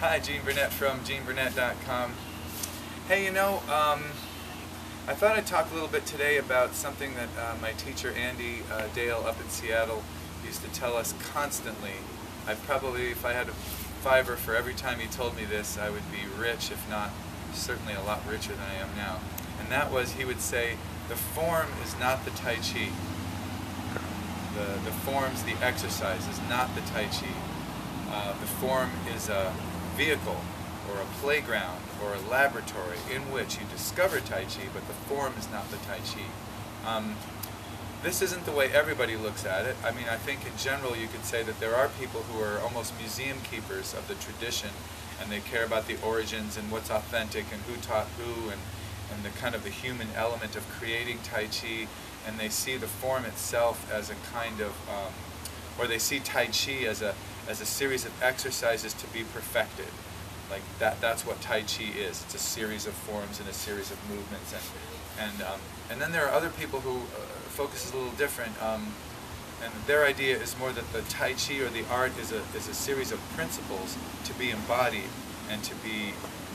Hi, Gene Burnett from GeneBurnett.com. Hey, I thought I'd talk a little bit today about something that my teacher Andy Dale up in Seattle used to tell us constantly. If I had a fiver for every time he told me this, I would be rich, if not certainly a lot richer than I am now. And that was, he would say, the form is not the Tai Chi. The forms, the exercise is not the Tai Chi. The form is a vehicle or a playground or a laboratory in which you discover Tai Chi, but the form is not the Tai Chi. This isn't the way everybody looks at it. I mean, I think in general you could say that there are people who are almost museum keepers of the tradition, and they care about the origins and what's authentic and who taught who, and the kind of the human element of creating Tai Chi, and they see the form itself as a kind of, or they see Tai Chi as a series of exercises to be perfected. Like that's what Tai Chi is. It's a series of forms and a series of movements, and then there are other people who focus a little different, and their idea is more that the Tai Chi or the art is a series of principles to be embodied and to be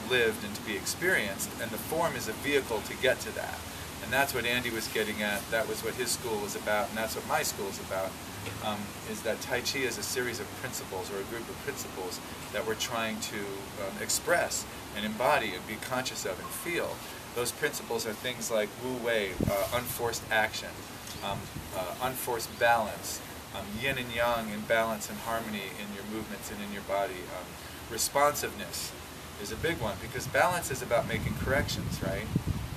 lived and to be experienced, and the form is a vehicle to get to that. And that's what Andy was getting at. That was what his school was about, and that's what my school is about. Is that Tai Chi is a series of principles, or a group of principles that we're trying to express and embody and be conscious of and feel. Those principles are things like Wu Wei, unforced action, unforced balance, yin and yang in balance and harmony in your movements and in your body. Responsiveness is a big one, because balance is about making corrections, right?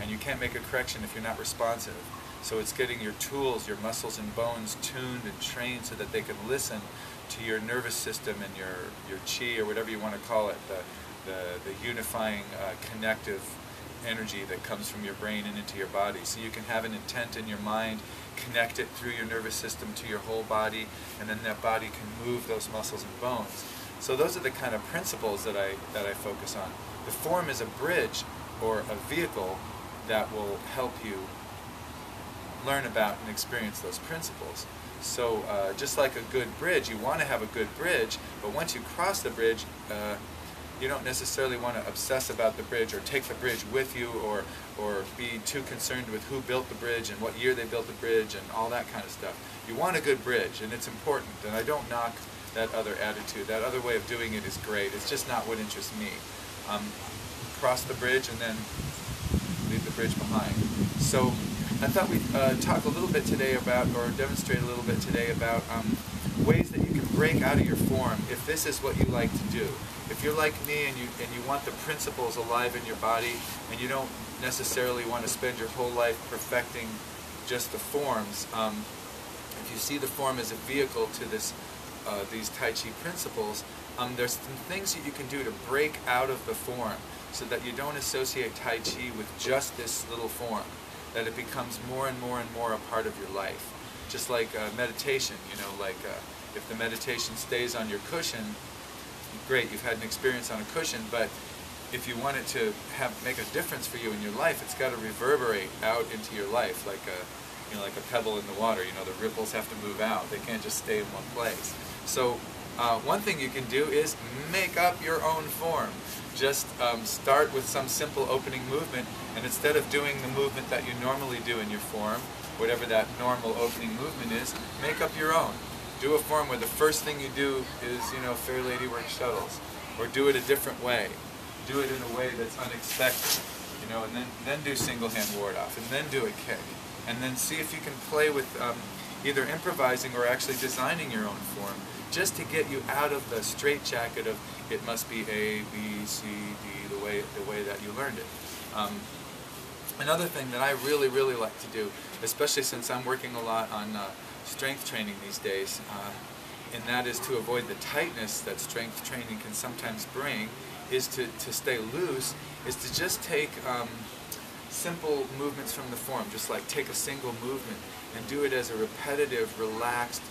And you can't make a correction if you're not responsive. So it's getting your tools, your muscles and bones tuned and trained so that they can listen to your nervous system and your chi, or whatever you want to call it, the unifying connective energy that comes from your brain and into your body. So you can have an intent in your mind, connect it through your nervous system to your whole body, and then that body can move those muscles and bones. So those are the kind of principles that I focus on. The form is a bridge or a vehicle that will help you learn about and experience those principles. So just like a good bridge, you want to have a good bridge, but once you cross the bridge, you don't necessarily want to obsess about the bridge or take the bridge with you, or be too concerned with who built the bridge and what year they built the bridge and all that kind of stuff. You want a good bridge, and it's important, and I don't knock that other attitude. That other way of doing it is great. It's just not what interests me. Cross the bridge and then leave the bridge behind. So I thought we'd talk a little bit today about, or demonstrate a little bit today about ways that you can break out of your form if this is what you like to do. If you're like me and you want the principles alive in your body, and you don't necessarily want to spend your whole life perfecting just the forms, if you see the form as a vehicle to these Tai Chi principles, there's some things that you can do to break out of the form so that you don't associate Tai Chi with just this little form, that it becomes more and more and more a part of your life. Just like meditation, if the meditation stays on your cushion, great, you've had an experience on a cushion, but if you want it to make a difference for you in your life, it's got to reverberate out into your life like a pebble in the water. The ripples have to move out. They can't just stay in one place. So one thing you can do is make up your own form. Just start with some simple opening movement, and instead of doing the movement that you normally do in your form, whatever that normal opening movement is, make up your own. Do a form where the first thing you do is, Fair Lady Work Shuttles, or do it a different way. Do it in a way that's unexpected, and then do single hand ward off, and then do a kick, and then see if you can play with either improvising or actually designing your own form, just to get you out of the straitjacket of it must be A, B, C, D, the way that you learned it. Another thing that I really, really like to do, especially since I'm working a lot on strength training these days, and that is to avoid the tightness that strength training can sometimes bring, is to stay loose, is to just take simple movements from the form, just like take a single movement and do it as a repetitive, relaxed,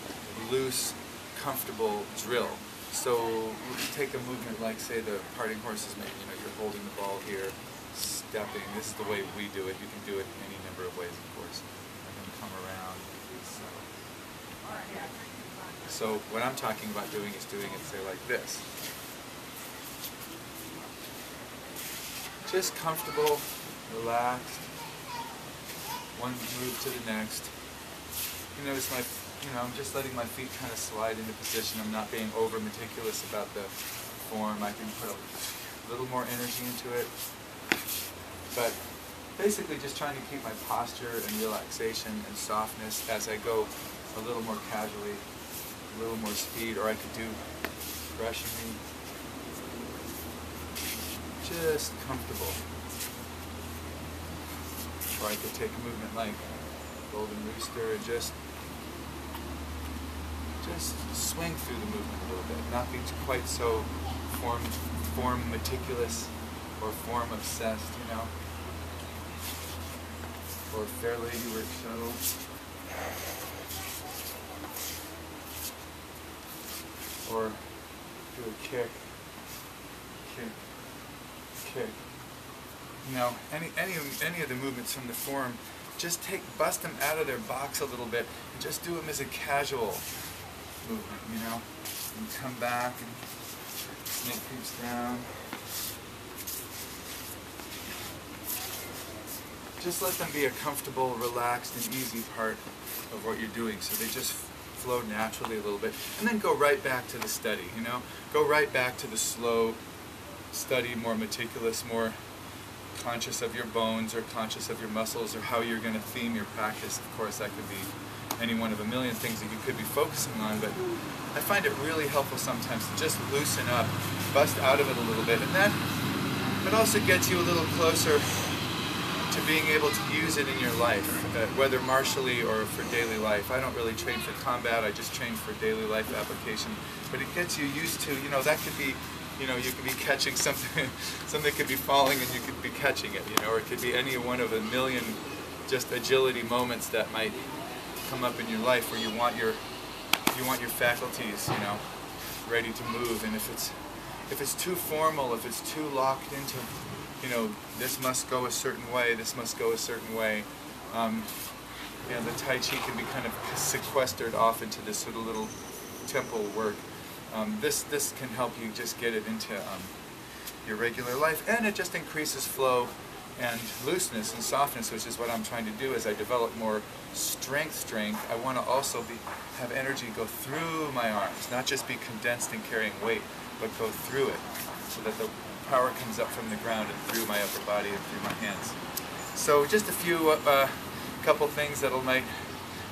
loose, comfortable drill. So take a movement like, say, the parting horse's mane. You're holding the ball here, stepping. This is the way we do it. You can do it any number of ways, of course. And then come around. So what I'm talking about doing is doing it, say, like this. just comfortable, relaxed, one move to the next. You notice I'm just letting my feet kind of slide into position. I'm not being over meticulous about the form. I can put a little more energy into it. But basically just trying to keep my posture and relaxation and softness as I go a little more casually, a little more speed, or I could do brushing, just comfortable. Or I could take a movement like Golden Rooster and just swing through the movement a little bit, not be quite so form meticulous or form obsessed, you know. Or Fair Lady Work Shuttle. Or do a kick, kick. You know, any of the movements from the form, just bust them out of their box a little bit and just do them as a casual movement, you know. And come back and snake creeps down. Just let them be a comfortable, relaxed, and easy part of what you're doing, so they just flow naturally a little bit. And then go right back to the study, you know? Go right back to the slow study, more meticulous, more conscious of your bones or conscious of your muscles or how you're going to theme your practice. Of course, that could be any one of a million things that you could be focusing on, but I find it really helpful sometimes to just loosen up, bust out of it a little bit, and that it also gets you a little closer to being able to use it in your life, whether martially or for daily life. I don't really train for combat, I just train for daily life application, but it gets you used to, you know, that could be, you know, you could be catching something, something could be falling and you could be catching it, you know, or it could be any one of a million just agility moments that might come up in your life where you want your faculties, you know, ready to move. And if it's too formal, if it's too locked into, you know, this must go a certain way, this must go a certain way, you know, the Tai Chi can be kind of sequestered off into this sort of little temple work. This can help you just get it into your regular life, and it just increases flow and looseness and softness, which is what I'm trying to do as I develop more strength. I want to also have energy go through my arms, not just be condensed and carrying weight, but go through it, so that the power comes up from the ground and through my upper body and through my hands. So just a few, couple things that might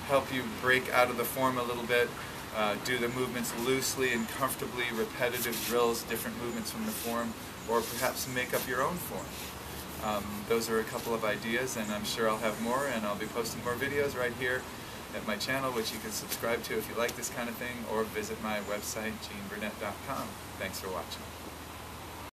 help you break out of the form a little bit. Do the movements loosely and comfortably, repetitive drills, different movements from the form, or perhaps make up your own form. Those are a couple of ideas, and I'm sure I'll have more, and I'll be posting more videos right here at my channel, which you can subscribe to if you like this kind of thing, or visit my website, GeneBurnett.com. Thanks for watching.